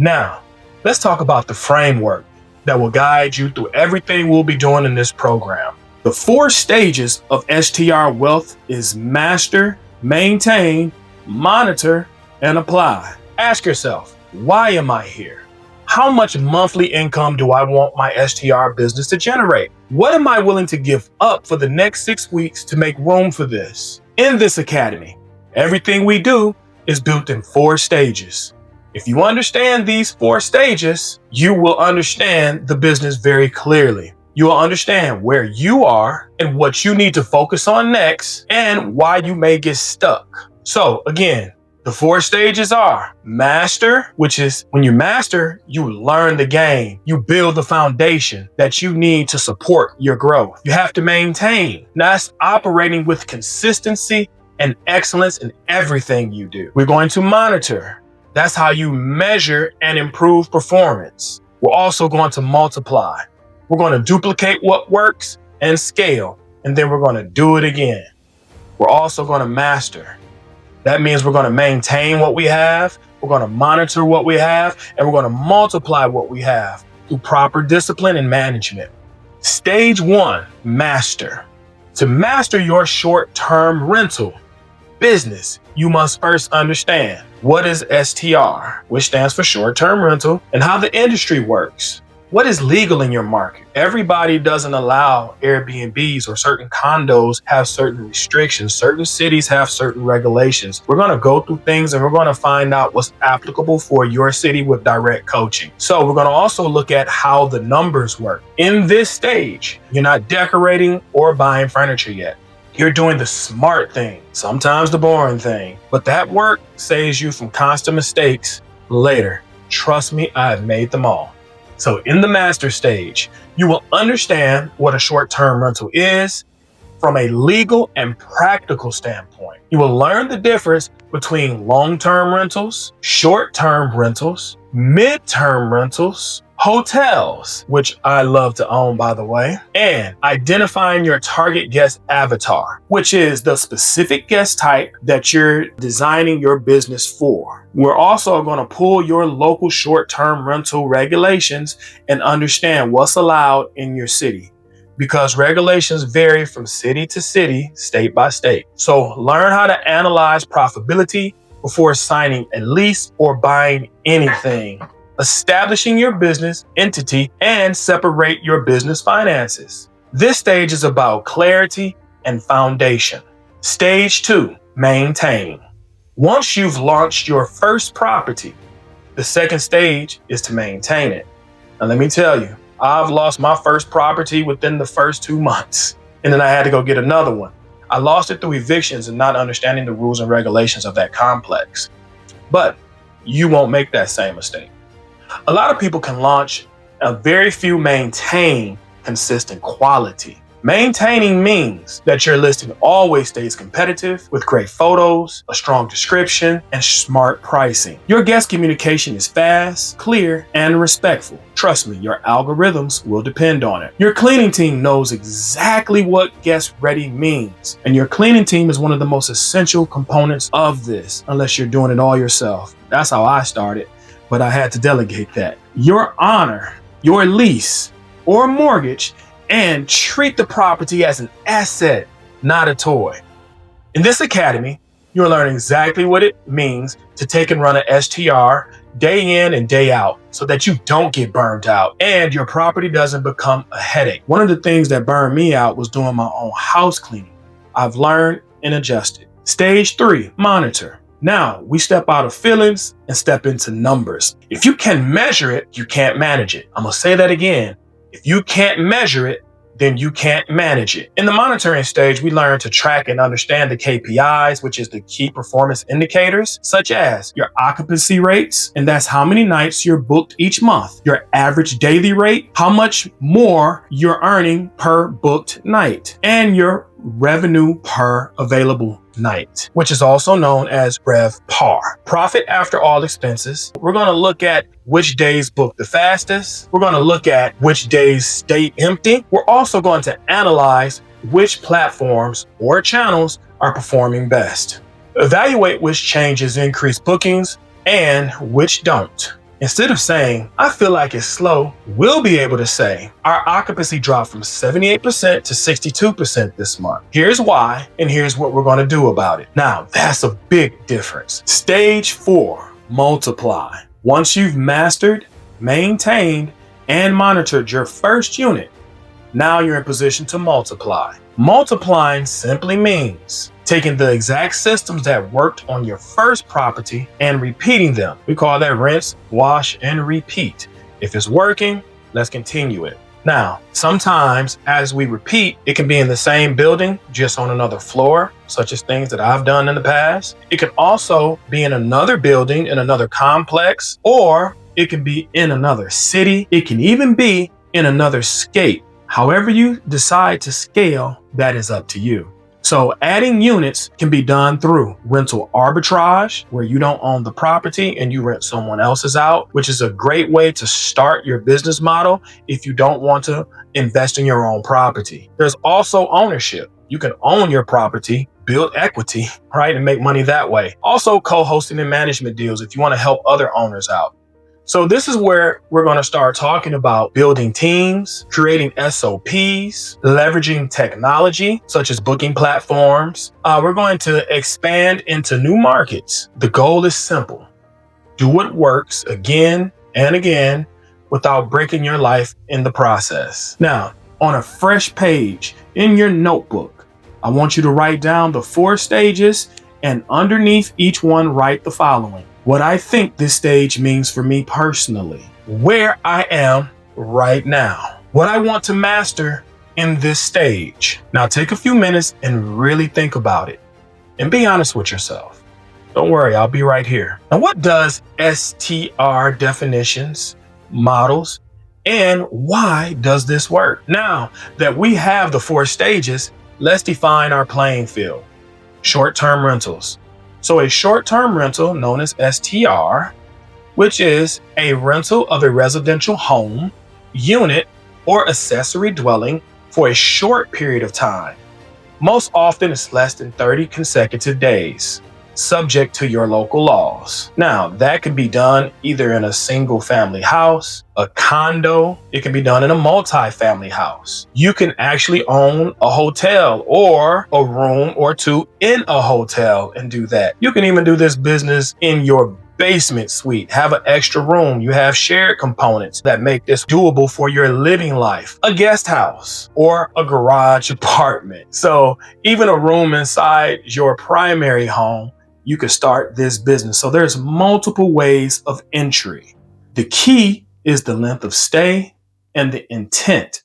Now, let's talk about the framework that will guide you through everything we'll be doing in this program. The 4 stages of STR wealth is master, maintain, monitor, and apply. Ask yourself, why am I here? How much monthly income do I want my STR business to generate? What am I willing to give up for the next 6 weeks to make room for this? In this academy, everything we do is built in 4 stages. If you understand these 4 stages, you will understand the business very clearly. You will understand where you are and what you need to focus on next and why you may get stuck. So again, the 4 stages are master, which is when you master, you learn the game. You build the foundation that you need to support your growth. You have to maintain. Now that's operating with consistency and excellence in everything you do. We're going to monitor. That's how you measure and improve performance. We're also going to multiply. We're going to duplicate what works and scale, and then we're going to do it again. We're also going to master. That means we're going to maintain what we have, we're going to monitor what we have, and we're going to multiply what we have through proper discipline and management. Stage 1, master. To master your short-term rental business, you must first understand what is STR, which stands for short-term rental, and how the industry works. What is legal in your market? Everybody doesn't allow Airbnbs, or certain condos have certain restrictions. Certain cities have certain regulations. We're going to go through things and we're going to find out what's applicable for your city with direct coaching. So we're going to also look at how the numbers work. In this stage, you're not decorating or buying furniture yet. You're doing the smart thing, sometimes the boring thing, but that work saves you from constant mistakes later. Trust me, I've made them all. So in the master stage, you will understand what a short-term rental is from a legal and practical standpoint. You will learn the difference between long-term rentals, short-term rentals, mid-term rentals, hotels, which I love to own, by the way, and identifying your target guest avatar, which is the specific guest type that you're designing your business for. We're also going to pull your local short-term rental regulations and understand what's allowed in your city, because regulations vary from city to city, state by state. So learn how to analyze profitability before signing a lease or buying anything. Establishing your business entity and separate your business finances. This stage is about clarity and foundation. Stage 2, maintain. Once you've launched your first property, the second stage is to maintain it. Now let me tell you, I've lost my first property within the first 2 months, and then I had to go get another one. I lost it through evictions and not understanding the rules and regulations of that complex. But you won't make that same mistake. A lot of people can launch, a very few maintain consistent quality. Maintaining means that your listing always stays competitive with great photos, a strong description, and smart pricing. Your guest communication is fast, clear, and respectful. Trust me, your algorithms will depend on it. Your cleaning team knows exactly what guest ready means, and your cleaning team is one of the most essential components of this, unless you're doing it all yourself. That's how I started, but I had to delegate that. Your honor, your lease, or mortgage, and treat the property as an asset, not a toy. In this academy, you'll learn exactly what it means to take and run an STR day in and day out so that you don't get burned out and your property doesn't become a headache. One of the things that burned me out was doing my own house cleaning. I've learned and adjusted. Stage 3, monitor. Now we step out of feelings and step into numbers. If you can measure it, you can't manage it. I'm gonna say that again. If you can't measure it, then you can't manage it. In the monitoring stage, we learn to track and understand the KPIs, which is the key performance indicators, such as your occupancy rates, and that's how many nights you're booked each month, your average daily rate, how much more you're earning per booked night, and your revenue per available night, which is also known as RevPAR. Profit after all expenses. We're going to look at which days book the fastest. We're going to look at which days stay empty. We're also going to analyze which platforms or channels are performing best. Evaluate which changes increase bookings and which don't. Instead of saying, I feel like it's slow, we'll be able to say, our occupancy dropped from 78% to 62% this month. Here's why, and here's what we're going to do about it. Now, that's a big difference. Stage 4, multiply. Once you've mastered, maintained, and monitored your first unit, now you're in position to multiply. Multiplying simply means taking the exact systems that worked on your first property and repeating them. We call that rinse, wash, and repeat. If it's working, let's continue it. Now, sometimes as we repeat, it can be in the same building, just on another floor, such as things that I've done in the past. It can also be in another building, in another complex, or it can be in another city. It can even be in another state. However you decide to scale, that is up to you. So adding units can be done through rental arbitrage, where you don't own the property and you rent someone else's out, which is a great way to start your business model if you don't want to invest in your own property. There's also ownership. You can own your property, build equity, right, and make money that way. Also co-hosting and management deals if you want to help other owners out. So this is where we're going to start talking about building teams, creating SOPs, leveraging technology such as booking platforms. We're going to expand into new markets. The goal is simple. Do what works again and again without breaking your life in the process. Now, on a fresh page in your notebook, I want you to write down the 4 stages, and underneath each one, write the following. What I think this stage means for me personally, where I am right now, what I want to master in this stage. Now take a few minutes and really think about it and be honest with yourself. Don't worry, I'll be right here. Now, what does STR definitions, models, and why does this work? Now that we have the 4 stages, let's define our playing field. Short-term rentals. So a short-term rental known as STR, which is a rental of a residential home, unit, or accessory dwelling for a short period of time. Most often it's less than 30 consecutive days, subject to your local laws. Now, that can be done either in a single family house, a condo. It can be done in a multi-family house. You can actually own a hotel or a room or 2 in a hotel and do that. You can even do this business in your basement suite, have an extra room. You have shared components that make this doable for your living life. A guest house or a garage apartment. So even a room inside your primary home, you can start this business. So there's multiple ways of entry. The key is the length of stay and the intent